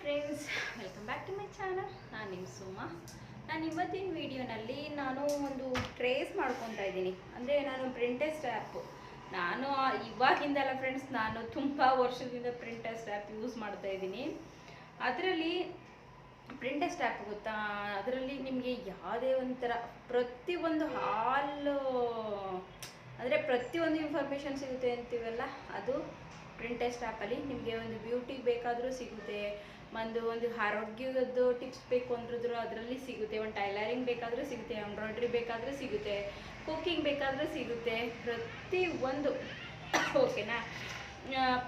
Friends, welcome back to my channel. ನಾನು ನಿಮ್ಮ ಸುಮಾ. ನಾನು ಇವತ್ತಿನ ವಿಡಿಯೋನಲ್ಲಿ ನಾನು ಒಂದು ಟ್ರೇಸ್ ಮಾಡ್ಕೊತಾ ಇದ್ದೀನಿ. ಅಂದರೆ ನಾನು ಪ್ರಿಂಟೆಸ್ಟ್ ಆ್ಯಪು ಇವಾಗಿಂದಲ್ಲ ಫ್ರೆಂಡ್ಸ್, ನಾನು ತುಂಬ ವರ್ಷದಿಂದ ಪ್ರಿಂಟೆಸ್ಟ್ ಆ್ಯಪ್ ಯೂಸ್ ಮಾಡ್ತಾ ಇದ್ದೀನಿ. ಅದರಲ್ಲಿ ಪ್ರಿಂಟೆಸ್ಟ್ ಆ್ಯಪ್ ಗೊತ್ತಾ, ಅದರಲ್ಲಿ ನಿಮಗೆ ಯಾವುದೇ ಒಂಥರ ಪ್ರತಿಯೊಂದು ಅಂದರೆ ಪ್ರತಿಯೊಂದು ಇನ್ಫಾರ್ಮೇಷನ್ ಸಿಗುತ್ತೆ ಅಂತೀವಲ್ಲ, ಅದು ಪ್ರಿಂಟೆಸ್ಟ್ ಆ್ಯಪಲ್ಲಿ ನಿಮಗೆ ಒಂದು ಬ್ಯೂಟಿಗೆ ಬೇಕಾದರೂ ಸಿಗುತ್ತೆ, ಒಂದು ಆರೋಗ್ಯದ್ದು ಟಿಪ್ಸ್ ಬೇಕು ಅಂದ್ರೂ ಅದರಲ್ಲಿ ಸಿಗುತ್ತೆ, ಒಂದು ಟೈಲರಿಂಗ್ ಬೇಕಾದರೂ ಸಿಗುತ್ತೆ, ಎಂಬ್ರಾಯ್ಡ್ರಿ ಬೇಕಾದರೂ ಸಿಗುತ್ತೆ, ಕುಕ್ಕಿಂಗ್ ಬೇಕಾದರೂ ಸಿಗುತ್ತೆ. ಪ್ರತಿಯೊಂದು ಓಕೆನಾ,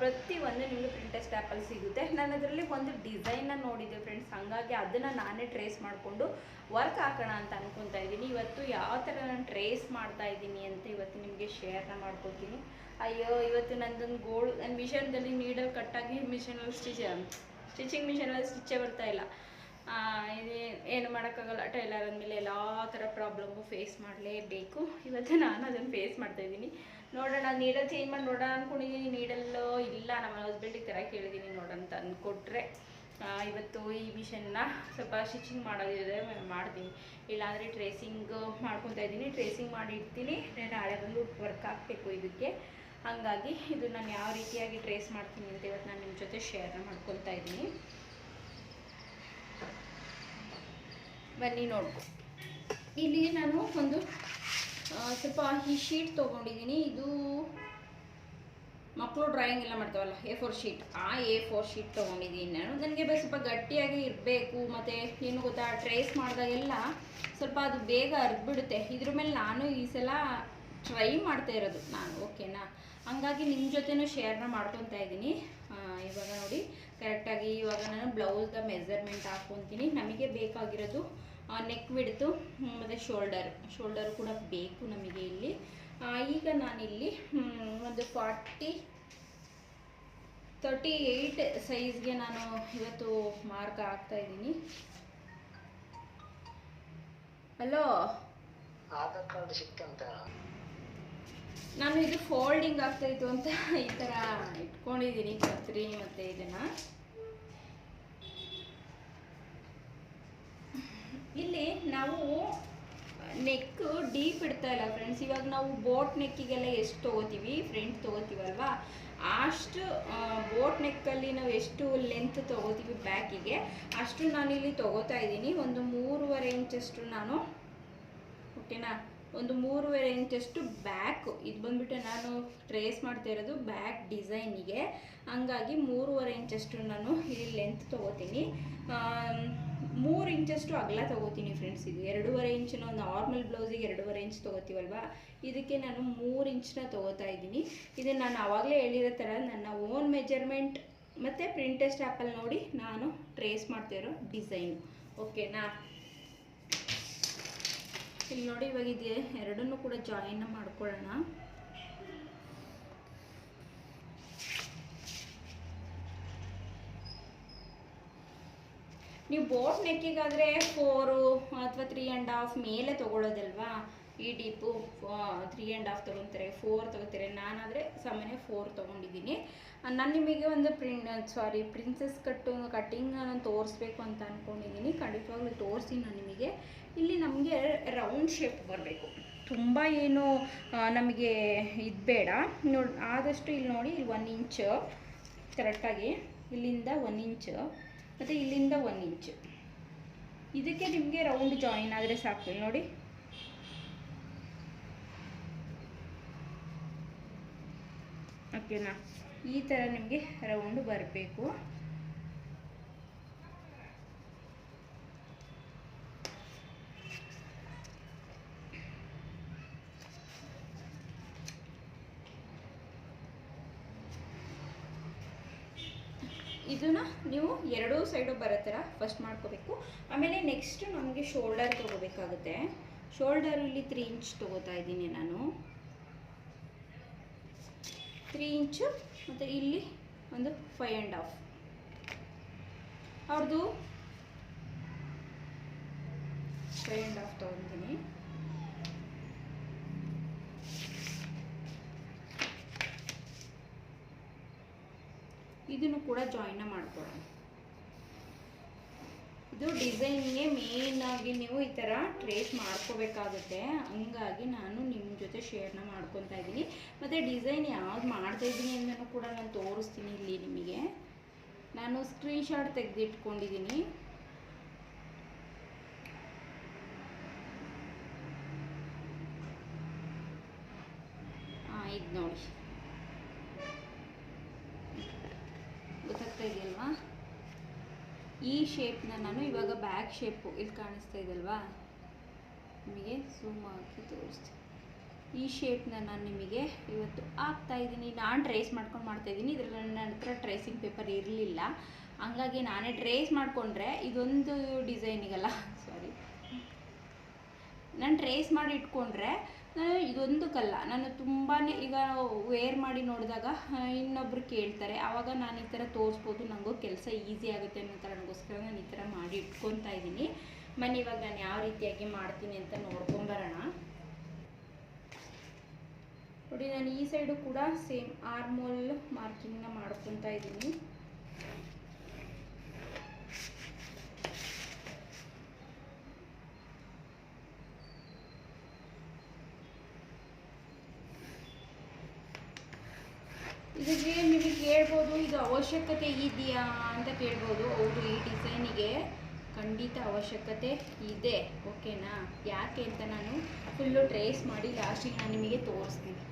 ಪ್ರತಿಯೊಂದು ನಿಮಗೆ ಪ್ರಿಂಟೆಸ್ಟ್ ಆ್ಯಪಲ್ಲಿ ಸಿಗುತ್ತೆ. ನಾನು ಅದರಲ್ಲಿ ಒಂದು ಡಿಸೈನ್ನ ನೋಡಿದ್ದೆ ಫ್ರೆಂಡ್ಸ್, ಹಾಗಾಗಿ ಅದನ್ನು ನಾನೇ ಟ್ರೇಸ್ ಮಾಡಿಕೊಂಡು ವರ್ಕ್ ಹಾಕೋಣ ಅಂತ ಅನ್ಕೊತಾ ಇದ್ದೀನಿ. ಇವತ್ತು ಯಾವ ಥರ ನಾನು ಟ್ರೇಸ್ ಮಾಡ್ತಾ ಇದ್ದೀನಿ ಅಂತ ಇವತ್ತು ನಿಮಗೆ ಶೇರ್ನ ಮಾಡ್ಕೊತೀನಿ. ಅಯ್ಯೋ, ಇವತ್ತು ನಂದೊಂದು ಗೋಳು, ನನ್ನ ಮಿಷನ್ದಲ್ಲಿ ನೀಡಲ್ ಕಟ್ಟಾಗಿ ಮಿಷನಲ್ಲಿ ಸ್ಟಿಚಿಂಗ್ ಮಿಷನಲ್ಲಿ ಸ್ಟಿಚ್ಚೇ ಬರ್ತಾಯಿಲ್ಲ. ಏನು ಮಾಡೋಕ್ಕಾಗಲ್ಲ, ಟೈಲರ್ ಅಂದಮೇಲೆ ಎಲ್ಲ ಥರ ಪ್ರಾಬ್ಲಮ್ಮು ಫೇಸ್ ಮಾಡಲೇಬೇಕು. ಇವತ್ತು ನಾನು ಅದನ್ನು ಫೇಸ್ ಮಾಡ್ತಾಯಿದ್ದೀನಿ. ನೋಡೋಣ, ನೀಡಲ್ ಚೇಂಜ್ ಮಾಡಿ ನೋಡೋಣ ಅಂದ್ಕೊಂಡಿದ್ದೀನಿ. ನೀಡಲ್ಲು ಇಲ್ಲ, ನಮ್ಮ ಹಸ್ಬೆಂಡಿಗೆ ಥರ ಕೇಳಿದ್ದೀನಿ, ನೋಡೋಣ ಅಂತ ಅಂದ್ಕೊಟ್ರೆ ಇವತ್ತು ಈ ಮಿಷನ್ನ ಸ್ವಲ್ಪ ಸ್ಟಿಚಿಂಗ್ ಮಾಡೋದಿದೆ ಮಾಡ್ತೀನಿ, ಇಲ್ಲಾಂದರೆ ಟ್ರೇಸಿಂಗ್ ಮಾಡ್ಕೊತಾ ಇದ್ದೀನಿ. ಟ್ರೇಸಿಂಗ್ ಮಾಡಿ ಇಡ್ತೀನಿ, ನಾಳೆ ಬಂದು ವರ್ಕ್ ಹಾಕಬೇಕು ಇದಕ್ಕೆ. ಹಾಗಾಗಿ ಇದು ನಾನು ಯಾವ ರೀತಿಯಾಗಿ ಟ್ರೇಸ್ ಮಾಡ್ತೀನಿ ಅಂತ ಇವತ್ತು ನಾನು ನಿಮ್ಮ ಜೊತೆ ಶೇರ್ನ ಮಾಡ್ಕೊತಾ ಇದ್ದೀನಿ. ಬನ್ನಿ ನೋಡ್ಕೊ. ಇಲ್ಲಿ ನಾನು ಒಂದು ಸ್ವಲ್ಪ ಈ ಶೀಟ್ ತೊಗೊಂಡಿದ್ದೀನಿ. ಇದು ಮಕ್ಕಳು ಡ್ರಾಯಿಂಗ್ ಎಲ್ಲ ಮಾಡ್ತಾವಲ್ಲ, A4 ಶೀಟ್, ಆ A4 ಶೀಟ್ ತೊಗೊಂಡಿದ್ದೀನಿ ನಾನು. ನನಗೆ ಸ್ವಲ್ಪ ಗಟ್ಟಿಯಾಗಿ ಇರಬೇಕು, ಮತ್ತು ಏನು ಗೊತ್ತಾ, ಟ್ರೇಸ್ ಮಾಡಿದಾಗೆಲ್ಲ ಸ್ವಲ್ಪ ಅದು ಬೇಗ ಅರ್ಬಿಡುತ್ತೆ. ಇದ್ರ ಮೇಲೆ ನಾನು ಈ ಸಲ ಟ್ರೈ ಮಾಡ್ತಾ ಇರೋದು ನಾನು, ಓಕೆನಾ. ಹಂಗಾಗಿ ನಿಮ್ಮ ಜೊತೆನೂ ಶೇರ್ನ ಮಾಡ್ಕೊತಾ ಇದ್ದೀನಿ. ಇವಾಗ ನೋಡಿ, ಕರೆಕ್ಟಾಗಿ ಇವಾಗ ನಾನು ಬ್ಲೌಸ್ದ ಮೆಜರ್ಮೆಂಟ್ ಹಾಕ್ಕೊತೀನಿ. ನಮಗೆ ಬೇಕಾಗಿರೋದು ನೆಕ್ ವಿಡ್ತು ಮತ್ತು ಶೋಲ್ಡರ್ ಕೂಡ ಬೇಕು ನಮಗೆ ಇಲ್ಲಿ. ಈಗ ನಾನಿಲ್ಲಿ ಒಂದು 38 ಸೈಜ್ಗೆ ನಾನು ಇವತ್ತು ಮಾರ್ಕ್ ಹಾಕ್ತಾಯಿದ್ದೀನಿ. ಹಲೋ, ಆಧಾರ್ ಕಾರ್ಡ್ ಸಿಕ್ತಂತ. ನಾನು ಇದು ಫೋಲ್ಡಿಂಗ್ ಆಗ್ತಾಯಿತ್ತು ಅಂತ ಈ ಥರ ಇಟ್ಕೊಂಡಿದ್ದೀನಿ ಕತ್ರಿ ಮತ್ತು ಇದನ್ನು. ಇಲ್ಲಿ ನಾವು ನೆಕ್ ಡೀಪ್ ಇಡ್ತಾ ಇಲ್ಲ ಫ್ರೆಂಡ್ಸ್. ಇವಾಗ ನಾವು ಬೋಟ್ ನೆಕ್ಕಿಗೆಲ್ಲ ಎಷ್ಟು ತೊಗೋತೀವಿ, ಫ್ರಂಟ್ ತೊಗೋತೀವಲ್ವಾ, ಅಷ್ಟು ಬೋಟ್ ನೆಕ್ಕಲ್ಲಿ ನಾವು ಎಷ್ಟು ಲೆಂತ್ ತೊಗೋತೀವಿ ಬ್ಯಾಕಿಗೆ, ಅಷ್ಟು ನಾನಿಲ್ಲಿ ತೊಗೋತಾ ಇದ್ದೀನಿ. ಒಂದು 3.5 ಇಂಚಷ್ಟು ನಾನು, ಓಕೆನಾ, ಒಂದು 3.5 ಇಂಚಷ್ಟು ಬ್ಯಾಕು. ಇದು ಬಂದುಬಿಟ್ಟು ನಾನು ಟ್ರೇಸ್ ಮಾಡ್ತಾ ಇರೋದು ಬ್ಯಾಕ್ ಡಿಸೈನಿಗೆ, ಹಂಗಾಗಿ 3.5 ಇಂಚಷ್ಟು ನಾನು ಇಲ್ಲಿ ಲೆಂತ್ ತೊಗೋತೀನಿ. 3 ಇಂಚಷ್ಟು ಅಗಲ ತೊಗೋತೀನಿ ಫ್ರೆಂಡ್ಸ್. ಇದು 2.5 ಇಂಚಿನ ನಾರ್ಮಲ್ ಬ್ಲೌಸಿಗೆ 2.5 ಇಂಚ್ ತೊಗೋತೀವಲ್ವಾ, ಇದಕ್ಕೆ ನಾನು 3 ಇಂಚನ್ನ ತೊಗೋತಾ ಇದ್ದೀನಿ. ಇದನ್ನು ನಾನು ಆವಾಗಲೇ ಹೇಳಿರೋ ಥರ ನನ್ನ ಓನ್ ಮೆಜರ್ಮೆಂಟ್ ಮತ್ತು ಪ್ರಿಂಟೆಸ್ಟ್ ಆ್ಯಪಲ್ಲಿ ನೋಡಿ ನಾನು ಟ್ರೇಸ್ ಮಾಡ್ತಾ ಇರೋ ಡಿಸೈನು, ಓಕೆನಾ. ಇಲ್ಲಿ ನೋಡಿ, ಇವಾಗ ಇದೆ ಎರಡನ್ನೂ ಕೂಡ ಜಾಯಿನ್ನ ಮಾಡ್ಕೊಳ್ಳೋಣ. ನೀವು ಬೋಟ್ ನೆಕ್ಕಿಗಾದರೆ 4 ಅಥವಾ 3.5 ಮೇಲೆ ತೊಗೊಳ್ಳೋದಲ್ವಾ. ಈ ಡೀಪು 3.5 ತೊಗೊತಾರೆ, 4 ತೊಗೋತಾರೆ. ನಾನಾದರೆ ಸಾಮಾನ್ಯ 4 ತೊಗೊಂಡಿದ್ದೀನಿ. ನಾನು ನಿಮಗೆ ಒಂದು ಪ್ರಿನ್ಸೆಸ್ ಕಟ್ಟಿಂಗ್ ನಾನು ತೋರಿಸ್ಬೇಕು ಅಂತ ಅಂದ್ಕೊಂಡಿದ್ದೀನಿ. ಖಂಡಿತವಾಗ್ಲೂ ತೋರಿಸಿ ನಾನು ನಿಮಗೆ. ಇಲ್ಲಿ ನಮಗೆ ರೌಂಡ್ ಶೇಪ್ ಬರಬೇಕು, ತುಂಬ ಏನು ನಮಗೆ ಇದು ಬೇಡ. ನೋಡಿ, ಆದಷ್ಟು ಇಲ್ಲಿ ನೋಡಿ, ಇಲ್ಲಿ 1 ಇಂಚ್ ಕರೆಕ್ಟಾಗಿ, ಇಲ್ಲಿಂದ 1 ಇಂಚ್ ಮತ್ತು ಇಲ್ಲಿಂದ 1 ಇಂಚ್. ಇದಕ್ಕೆ ನಿಮಗೆ ರೌಂಡ್ ಜಾಯಿನ್ ಆದರೆ ಸಾಕು. ನೋಡಿ, ಓಕೆನಾ, ಈ ಥರ ನಿಮಗೆ ರೌಂಡ್ ಬರಬೇಕು. ಇದನ್ನು ನೀವು ಎರಡೂ ಸೈಡು ಬರೋ ಥರ ಫಸ್ಟ್ ಮಾಡ್ಕೋಬೇಕು. ಆಮೇಲೆ ನೆಕ್ಸ್ಟ್ ನಮಗೆ ಶೋಲ್ಡರ್ ತೊಗೋಬೇಕಾಗುತ್ತೆ. ಶೋಲ್ಡರ್ ಇಲ್ಲಿ 3 ಇಂಚ್ ತೊಗೋತಾ ಇದ್ದೀನಿ ನಾನು, 3 ಇಂಚು, ಮತ್ತು ಇಲ್ಲಿ ಒಂದು 5.5 ಅವ್ರದ್ದು 5.5 ತೊಗೊತೀನಿ. ಇದನ್ನು ಕೂಡ ಜಾಯಿನ್ ಮಾಡ್ಕೊಳ್ಳೋಣ. ಇದು ಡಿಸೈನ್ಗೆ ಮೇಯ್ನಾಗಿ ನೀವು ಈ ಥರ ಟ್ರೇಸ್ ಮಾಡ್ಕೋಬೇಕಾಗುತ್ತೆ. ಹಂಗಾಗಿ ನಾನು ನಿಮ್ಮ ಜೊತೆ ಶೇರ್ನ ಮಾಡ್ಕೊತಾ ಇದ್ದೀನಿ. ಮತ್ತು ಡಿಸೈನ್ ಯಾವ್ದು ಮಾಡ್ತಾಯಿದ್ದೀನಿ ಅಂತಲೂ ಕೂಡ ನಾನು ತೋರಿಸ್ತೀನಿ. ಇಲ್ಲಿ ನಿಮಗೆ ನಾನು ಸ್ಕ್ರೀನ್ಶಾಟ್ ತೆಗೆದಿಟ್ಕೊಂಡಿದ್ದೀನಿ. ಇದು ನೋಡಿ, ಗೊತ್ತಾಗ್ತಾ ಇದೆಯಲ್ವಾ? ಈ ಶೇಪ್ನ ನಾನು ಇವಾಗ ಬ್ಯಾಕ್ ಶೇಪು ಇಲ್ಲಿ ಕಾಣಿಸ್ತಾ ಇದೆಯಲ್ವಾ, ನಿಮಗೆ ಝೂಮ್ ಹಾಕಿ ತೋರಿಸ್ತೀನಿ. ಈ ಶೇಪ್ನ ನಾನು ನಿಮಗೆ ಇವತ್ತು ಹಾಕ್ತಾಯಿದ್ದೀನಿ. ನಾನು ಟ್ರೇಸ್ ಮಾಡ್ಕೊಂಡು ಮಾಡ್ತಾಯಿದ್ದೀನಿ. ಇದರಲ್ಲಿ ನನ್ನ ಹತ್ರ ಟ್ರೇಸಿಂಗ್ ಪೇಪರ್ ಇರಲಿಲ್ಲ, ಹಂಗಾಗಿ ನಾನೇ ಟ್ರೇಸ್ ಮಾಡಿಕೊಂಡ್ರೆ ಇದೊಂದು ಡಿಸೈನಿಗಲ್ಲ, ಸಾರಿ, ನಾನು ಟ್ರೇಸ್ ಮಾಡಿ ಇಟ್ಕೊಂಡ್ರೆ ಇದೊಂದಕ್ಕಲ್ಲ, ನಾನು ತುಂಬಾ ಈಗ ವೇರ್ ಮಾಡಿ ನೋಡಿದಾಗ ಇನ್ನೊಬ್ರು ಕೇಳ್ತಾರೆ, ಆವಾಗ ನಾನು ಈ ಥರ ತೋರಿಸ್ಬೋದು, ನನಗೂ ಕೆಲಸ ಈಸಿ ಆಗುತ್ತೆ ಅನ್ನೋ ಕಾರಣಕ್ಕೋಸ್ಕರ ನಾನು ಈ ಥರ ಮಾಡಿ ಇಟ್ಕೊತಾ ಇದ್ದೀನಿ. ಬನ್ನಿ ಇವಾಗ ನಾನು ಯಾವ ರೀತಿಯಾಗಿ ಮಾಡ್ತೀನಿ ಅಂತ ನೋಡ್ಕೊಂಬರೋಣ. ನೋಡಿ, ನಾನು ಈ ಸೈಡು ಕೂಡ ಸೇಮ್ ಆರ್ಮೋಲ್ ಮಾರ್ಕಿಂಗ್ನ ಮಾಡ್ಕೊತಾ ಇದ್ದೀನಿ. ಇದಕ್ಕೆ ನಿಮಗೆ ಕೇಳ್ಬೋದು, ಇದು ಅವಶ್ಯಕತೆ ಇದೆಯಾ ಅಂತ ಕೇಳ್ಬೋದು. ಹೌದು, ಈ ಡಿಸೈನಿಗೆ ಖಂಡಿತ ಅವಶ್ಯಕತೆ ಇದೆ, ಓಕೆನಾ? ಯಾಕೆ ಅಂತ ನಾನು ಫುಲ್ಲು ಟ್ರೇಸ್ ಮಾಡಿ ಲಾಸ್ಟಿಗೆ ನಾನು ನಿಮಗೆ ತೋರಿಸ್ತೀನಿ.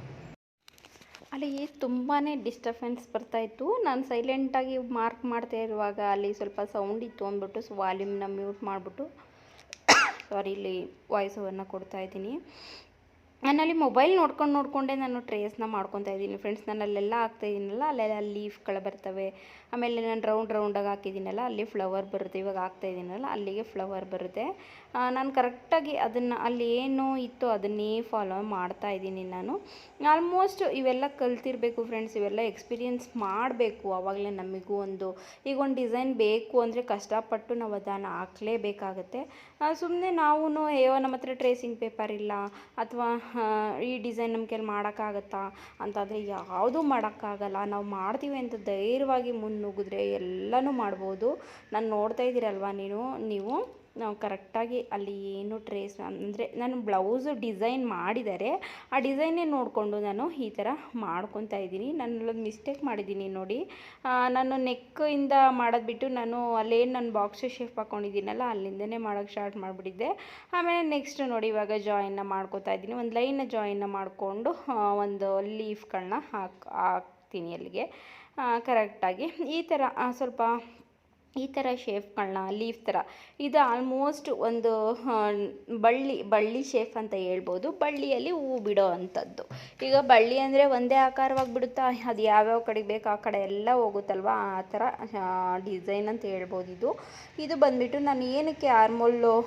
ಅಲ್ಲಿ ತುಂಬಾ ಡಿಸ್ಟರ್ಬೆನ್ಸ್ ಬರ್ತಾಯಿತ್ತು. ನಾನು ಸೈಲೆಂಟಾಗಿ ಮಾರ್ಕ್ ಮಾಡ್ತಾ ಇರುವಾಗ ಅಲ್ಲಿ ಸ್ವಲ್ಪ ಸೌಂಡ್ ಇತ್ತು ಅಂದ್ಬಿಟ್ಟು ವಾಲ್ಯೂಮ್ನ ಮ್ಯೂಟ್ ಮಾಡಿಬಿಟ್ಟು ಸಾರಿ, ಇಲ್ಲಿ ವಾಯ್ಸ್ ಓವರ್ನ ಕೊಡ್ತಾಯಿದ್ದೀನಿ. ನಾನಲ್ಲಿ ಮೊಬೈಲ್ ನೋಡ್ಕೊಂಡೇ ನಾನು ಟ್ರೇಸ್ನ ಮಾಡ್ಕೊತಾ ಇದ್ದೀನಿ ಫ್ರೆಂಡ್ಸ್. ನಾನು ಅಲ್ಲೆಲ್ಲ ಹಾಕ್ತಾಯಿದ್ದೀನಲ್ಲ, ಅಲ್ಲೆಲ್ಲ ಲೀಫ್ಗಳು ಬರ್ತವೆ. ಆಮೇಲೆ ನಾನು ರೌಂಡಾಗಿ ಹಾಕಿದ್ದೀನಲ್ಲ, ಅಲ್ಲಿ ಫ್ಲವರ್ ಬರುತ್ತೆ. ಇವಾಗ ಹಾಕ್ತಾಯಿದ್ದೀನಲ್ಲ, ಅಲ್ಲಿಗೆ ಫ್ಲವರ್ ಬರುತ್ತೆ. ನಾನು ಕರೆಕ್ಟಾಗಿ ಅದನ್ನು ಅಲ್ಲಿ ಏನು ಇತ್ತು ಅದನ್ನೇ ಫಾಲೋ ಮಾಡ್ತಾ ಇದ್ದೀನಿ. ನಾನು ಆಲ್ಮೋಸ್ಟ್ ಇವೆಲ್ಲ ಕಲ್ತಿರಬೇಕು ಫ್ರೆಂಡ್ಸ್, ಇವೆಲ್ಲ ಎಕ್ಸ್ಪೀರಿಯೆನ್ಸ್ ಮಾಡಬೇಕು. ಆವಾಗಲೇ ನಮಗೂ ಈಗ ಒಂದು ಡಿಸೈನ್ ಬೇಕು ಅಂದರೆ ಕಷ್ಟಪಟ್ಟು ನಾವು ಅದನ್ನು ಹಾಕಲೇಬೇಕಾಗತ್ತೆ. ಸುಮ್ಮನೆ ನಾವು ನಮ್ಮ ಹತ್ರ ಟ್ರೇಸಿಂಗ್ ಪೇಪರ್ ಇಲ್ಲ ಅಥವಾ ಈ ಡಿಸೈನ್ ನಮ್ಮ ಕೈಲಿ ಮಾಡೋಕ್ಕಾಗತ್ತಾ ಅಂತಂದರೆ ಯಾವುದೂ ಮಾಡೋಕ್ಕಾಗಲ್ಲ. ನಾವು ಮಾಡ್ತೀವಿ ಅಂತ ಧೈರ್ಯವಾಗಿ ಮುನ್ನುಗ್ಗಿದ್ರೆ ಎಲ್ಲನೂ ಮಾಡ್ಬೋದು. ನಾನು ನೋಡ್ತಾ ಇದ್ದೀರಲ್ವ ನೀವು ನಾವು ಕರೆಕ್ಟಾಗಿ ಅಲ್ಲಿ ಏನು ಟ್ರೇಸ್ ಅಂದರೆ ನಾನು ಬ್ಲೌಸು ಡಿಸೈನ್ ಮಾಡಿದ್ದಾರೆ, ಆ ಡಿಸೈನೇ ನೋಡಿಕೊಂಡು ನಾನು ಈ ಥರ ಮಾಡ್ಕೊತಾ ಇದ್ದೀನಿ. ನಾನಲ್ಲೊಂದು ಮಿಸ್ಟೇಕ್ ಮಾಡಿದ್ದೀನಿ ನೋಡಿ. ನಾನು ನೆಕ್ಕಿಂದ ಮಾಡೋದು ಬಿಟ್ಟು ನಾನು ಅಲ್ಲೇನು ನಾನು ಬಾಕ್ಸ್ ಶೇಪ್ ಹಾಕ್ಕೊಂಡಿದ್ದೀನಲ್ಲ ಅಲ್ಲಿಂದನೇ ಮಾಡೋಕ್ಕೆ ಸ್ಟಾರ್ಟ್ ಮಾಡಿಬಿಟ್ಟಿದ್ದೆ. ಆಮೇಲೆ ನೆಕ್ಸ್ಟ್ ನೋಡಿ ಇವಾಗ ಜಾಯಿನ್ನ ಮಾಡ್ಕೊತಾ ಇದ್ದೀನಿ. ಒಂದು ಲೈನ್ನ ಜಾಯಿನ್ನ ಮಾಡಿಕೊಂಡು ಒಂದು ಲೀಫ್ಗಳನ್ನ ಹಾಕ್ತೀನಿ ಅಲ್ಲಿಗೆ ಕರೆಕ್ಟಾಗಿ. ಈ ಥರ ಸ್ವಲ್ಪ ಈ ಥರ ಶೇಪ್ಗಳನ್ನ ಲೀಫ್ ಥರ ಇದು ಆಲ್ಮೋಸ್ಟ್ ಒಂದು ಬಳ್ಳಿ ಶೇಪ್ ಅಂತ ಹೇಳ್ಬೋದು. ಬಳ್ಳಿಯಲ್ಲಿ ಹೂ ಬಿಡೋ ಅಂಥದ್ದು. ಈಗ ಬಳ್ಳಿ ಅಂದರೆ ಒಂದೇ ಆಕಾರವಾಗಿ ಬಿಡುತ್ತಾ, ಅದು ಯಾವ್ಯಾವ ಕಡೆಗೆ ಬೇಕು ಆ ಕಡೆ ಎಲ್ಲ ಹೋಗುತ್ತಲ್ವ, ಆ ಥರ ಡಿಸೈನ್ ಅಂತ ಹೇಳ್ಬೋದು. ಇದು ಬಂದುಬಿಟ್ಟು ನಾನು ಏನಕ್ಕೆ ಆರ್ಮೋಲು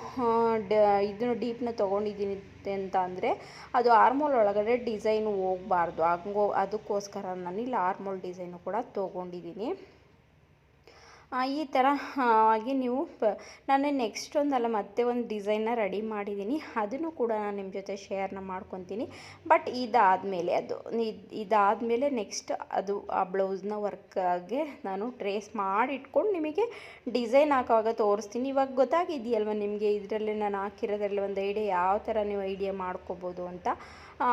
ಇದನ್ನು ಡೀಪ್ನ ತೊಗೊಂಡಿದ್ದೀನಿ ಅಂತ ಅಂದರೆ ಅದು ಆರ್ಮೋಲ್ ಒಳಗಡೆ ಡಿಸೈನ್ ಹೋಗಬಾರ್ದು, ಅದಕ್ಕೋಸ್ಕರ ನಾನು ಇಲ್ಲಿ ಆರ್ಮೋಲ್ ಡಿಸೈನು ಕೂಡ ತೊಗೊಂಡಿದ್ದೀನಿ. ಈ ಥರ ಆಗಿ ನೀವು ನಾನು ನೆಕ್ಸ್ಟ್ ಒಂದಲ್ಲ ಮತ್ತೆ ಒಂದು ಡಿಸೈನ್ನ ರೆಡಿ ಮಾಡಿದ್ದೀನಿ, ಅದನ್ನು ಕೂಡ ನಾನು ನಿಮ್ಮ ಜೊತೆ ಶೇರ್ನ ಮಾಡ್ಕೊತೀನಿ. ಬಟ್ ಇದಾದಮೇಲೆ ನೆಕ್ಸ್ಟ್ ಅದು ಆ ಬ್ಲೌಸ್ನ ವರ್ಕಾಗೆ ನಾನು ಟ್ರೇಸ್ ಮಾಡಿ ಇಟ್ಕೊಂಡು ನಿಮಗೆ ಡಿಸೈನ್ ಹಾಕುವಾಗ ತೋರಿಸ್ತೀನಿ. ಇವಾಗ ಗೊತ್ತಾಗಿದೆಯಲ್ವ ನಿಮಗೆ ಇದರಲ್ಲಿ ನಾನು ಹಾಕಿರೋದ್ರಲ್ಲಿ ಒಂದು ಐಡಿಯಾ ಯಾವ ಥರ ನೀವು ಐಡಿಯಾ ಮಾಡ್ಕೋಬೋದು ಅಂತ.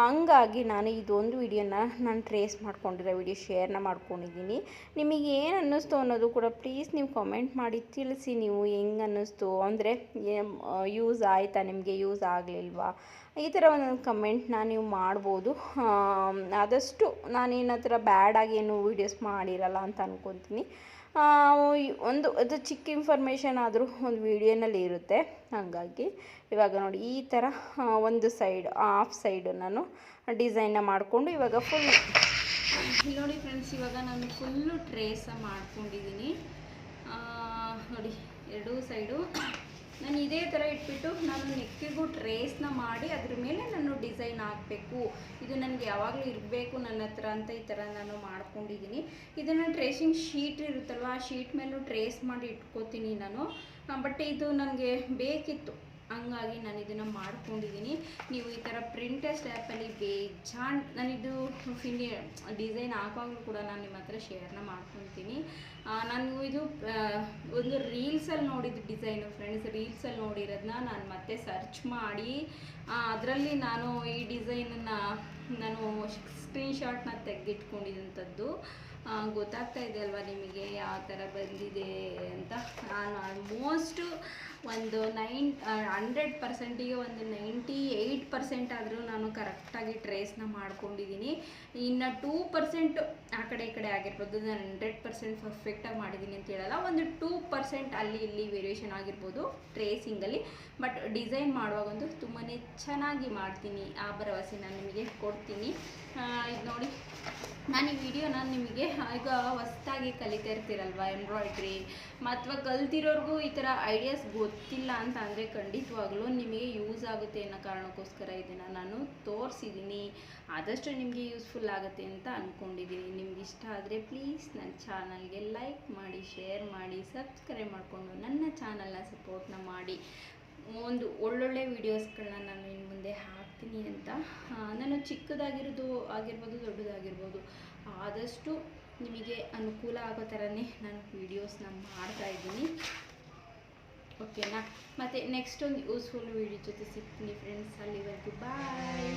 ಹಂಗಾಗಿ ನಾನು ಇದೊಂದು ವಿಡಿಯೋನ ನಾನು ಟ್ರೇಸ್ ಮಾಡ್ಕೊಂಡಿರೋ ವಿಡಿಯೋ ಶೇರ್ನ ಮಾಡ್ಕೊಂಡಿದ್ದೀನಿ. ನಿಮಗೆ ಏನು ಅನ್ನಿಸ್ತು ಅನ್ನೋದು ಕೂಡ ಪ್ಲೀಸ್ ನೀವು ಕಾಮೆಂಟ್ ಮಾಡಿ ತಿಳಿಸಿ. ನೀವು ಹೆಂಗೆ ಅನ್ನಿಸ್ತು ಅಂದರೆ ಯೂಸ್ ಆಯಿತಾ, ನಿಮಗೆ ಯೂಸ್ ಆಗಲಿಲ್ವಾ, ಈ ಥರ ಒಂದೊಂದು ಕಮೆಂಟ್ನ ನೀವು ಮಾಡ್ಬೋದು. ಆದಷ್ಟು ನಾನೇನು ಆ ಥರ ಬ್ಯಾಡಾಗಿ ಏನು ವೀಡಿಯೋಸ್ ಮಾಡಿರಲ್ಲ ಅಂತ ಅಂದ್ಕೊತೀನಿ. ಅದು ಚಿಕ್ಕ ಇನ್ಫಾರ್ಮೇಷನ್ ಆದರೂ ಒಂದು ವೀಡಿಯೋನಲ್ಲಿ ಇರುತ್ತೆ. ಹಾಗಾಗಿ ಇವಾಗ ನೋಡಿ ಈ ಥರ ಒಂದು ಸೈಡ್ ಹಾಫ್ ಸೈಡು ನಾನು ಡಿಸೈನ್ನ ಮಾಡಿಕೊಂಡು ಇವಾಗ ಫುಲ್ ನೋಡಿ ಫ್ರೆಂಡ್ಸ್, ಇವಾಗ ನಾನು ಫುಲ್ಲು ಟ್ರೇಸ ಮಾಡ್ಕೊಂಡಿದ್ದೀನಿ ನೋಡಿ. ಎರಡೂ ಸೈಡು ನಾನು ಇದೇ ಥರ ಇಟ್ಬಿಟ್ಟು ನಾನು ನೆಕ್ಕಿಗೂ ಟ್ರೇಸ್ನ ಮಾಡಿ ಅದ್ರ ಮೇಲೆ ನಾನು ಡಿಸೈನ್ ಹಾಕಬೇಕು. ಇದು ನನಗೆ ಯಾವಾಗಲೂ ಇರಬೇಕು ನನ್ನ ಹತ್ರ ಅಂತ ಈ ಥರ ನಾನು ಮಾಡ್ಕೊಂಡಿದ್ದೀನಿ. ಇದನ್ನು ಟ್ರೇಸಿಂಗ್ ಶೀಟ್ ಇರುತ್ತಲ್ವ, ಆ ಶೀಟ್ ಮೇಲೂ ಟ್ರೇಸ್ ಮಾಡಿ ಇಟ್ಕೋತೀನಿ ನಾನು. ಬಟ್ ಇದು ನನಗೆ ಬೇಕಿತ್ತು, ಹಂಗಾಗಿ ನಾನು ಇದನ್ನು ಮಾಡ್ಕೊಂಡಿದ್ದೀನಿ. ನೀವು ಈ ಥರ ಪ್ರಿಂಟೆಸ್ಟ್ ಆ್ಯಪಲ್ಲಿ ಬೇಜಾನ್ ನಾನಿದು ಡಿಸೈನ್ ಹಾಕುವಾಗಲೂ ಕೂಡ ನಾನು ನಿಮ್ಮ ಹತ್ರ ಶೇರ್ನ ಮಾಡ್ಕೊತೀನಿ. ನಾನು ಇದು ಒಂದು ರೀಲ್ಸಲ್ಲಿ ನೋಡಿದ ಡಿಸೈನು ಫ್ರೆಂಡ್ಸ್, ರೀಲ್ಸಲ್ಲಿ ನೋಡಿರೋದನ್ನ ನಾನು ಮತ್ತೆ ಸರ್ಚ್ ಮಾಡಿ ಅದರಲ್ಲಿ ನಾನು ಈ ಡಿಸೈನನ್ನು ನಾನು ಸ್ಕ್ರೀನ್ಶಾಟ್ನ ತೆಗೆದಿಟ್ಕೊಂಡಿದ್ದಂಥದ್ದು. ಗೊತ್ತಾಗ್ತಾ ಇದೆ ಅಲ್ವಾ ನಿಮಗೆ ಯಾವ ಥರ ಬಂದಿದೆ ಅಂತ. ನಾನು ಆಲ್ಮೋಸ್ಟ್ ಒಂದು 100%ಗೆ ಒಂದು 98% ಆದರೂ ನಾನು ಕರೆಕ್ಟಾಗಿ ಟ್ರೇಸ್ನ ಮಾಡ್ಕೊಂಡಿದ್ದೀನಿ. ಇನ್ನು 2% ಆ ಕಡೆ ಈ ಕಡೆ ಆಗಿರ್ಬೋದು. ನಾನು 100% ಪರ್ಫೆಕ್ಟಾಗಿ ಮಾಡಿದ್ದೀನಿ ಅಂತ ಹೇಳಲ್ಲ, ಒಂದು 2% ಅಲ್ಲಿ ಇಲ್ಲಿ ವೇರಿಯೇಷನ್ ಆಗಿರ್ಬೋದು ಟ್ರೇಸಿಂಗಲ್ಲಿ. ಬಟ್ ಡಿಸೈನ್ ಮಾಡುವಾಗಂತೂ ತುಂಬಾ ಚೆನ್ನಾಗಿ ಮಾಡ್ತೀನಿ, ಆ ಭರವಸೆ ನಾನು ನಿಮಗೆ ಕೊಡ್ತೀನಿ. ಇದು ನೋಡಿ, ನಾನು ಈ ವಿಡಿಯೋನ ನಿಮಗೆ ಈಗ ಹೊಸ್ದಾಗಿ ಕಲಿತಾ ಇರ್ತೀರಲ್ವ ಎಂಬ್ರಾಯ್ಡ್ರಿ, ಅಥವಾ ಕಲ್ತಿರೋರ್ಗೂ ಈ ಥರ ಐಡಿಯಾಸ್ ಗೊತ್ತಿಲ್ಲ ಅಂತ ಅಂದರೆ ಖಂಡಿತವಾಗ್ಲೂ ನಿಮಗೆ ಯೂಸ್ ಆಗುತ್ತೆ ಅನ್ನೋ ಕಾರಣಕ್ಕೋಸ್ಕರ ಇದನ್ನು ನಾನು ತೋರಿಸಿದ್ದೀನಿ. ಆದಷ್ಟು ನಿಮಗೆ ಯೂಸ್ಫುಲ್ ಆಗುತ್ತೆ ಅಂತ ಅಂದ್ಕೊಂಡಿದ್ದೀನಿ. ನಿಮ್ಗೆ ಇಷ್ಟ ಆದರೆ ಪ್ಲೀಸ್ ನನ್ನ ಚಾನಲ್ಗೆ ಲೈಕ್ ಮಾಡಿ, ಶೇರ್ ಮಾಡಿ, ಸಬ್ಸ್ಕ್ರೈಬ್ ಮಾಡಿಕೊಂಡು ನನ್ನ ಚಾನಲ್ನ ಸಪೋರ್ಟ್ನ ಮಾಡಿ. ಒಂದು ಒಳ್ಳೊಳ್ಳೆ ವೀಡಿಯೋಸ್ಗಳನ್ನ ನಾನು ಇನ್ನು ಮುಂದೆ ಹಾಕ್ತೀನಿ ಅಂತ. ನಾನು ಚಿಕ್ಕದಾಗಿರ್ಬೋದು ದೊಡ್ಡದಾಗಿರ್ಬೋದು ಆದಷ್ಟು ನಿಮಗೆ ಅನುಕೂಲ ಆಗೋ ಥರನೇ ನಾನು ವೀಡಿಯೋಸ್ನ ಮಾಡ್ತಾಯಿದ್ದೀನಿ. ಓಕೆನಾ? ಮತ್ತು ನೆಕ್ಸ್ಟ್ ಒಂದು ಯೂಸ್ಫುಲ್ ವೀಡಿಯೋ ಜೊತೆ ಸಿಗ್ತೀನಿ ಫ್ರೆಂಡ್ಸ್. ಅಲ್ಲಿವರೆಗೂ ಬಾಯ್.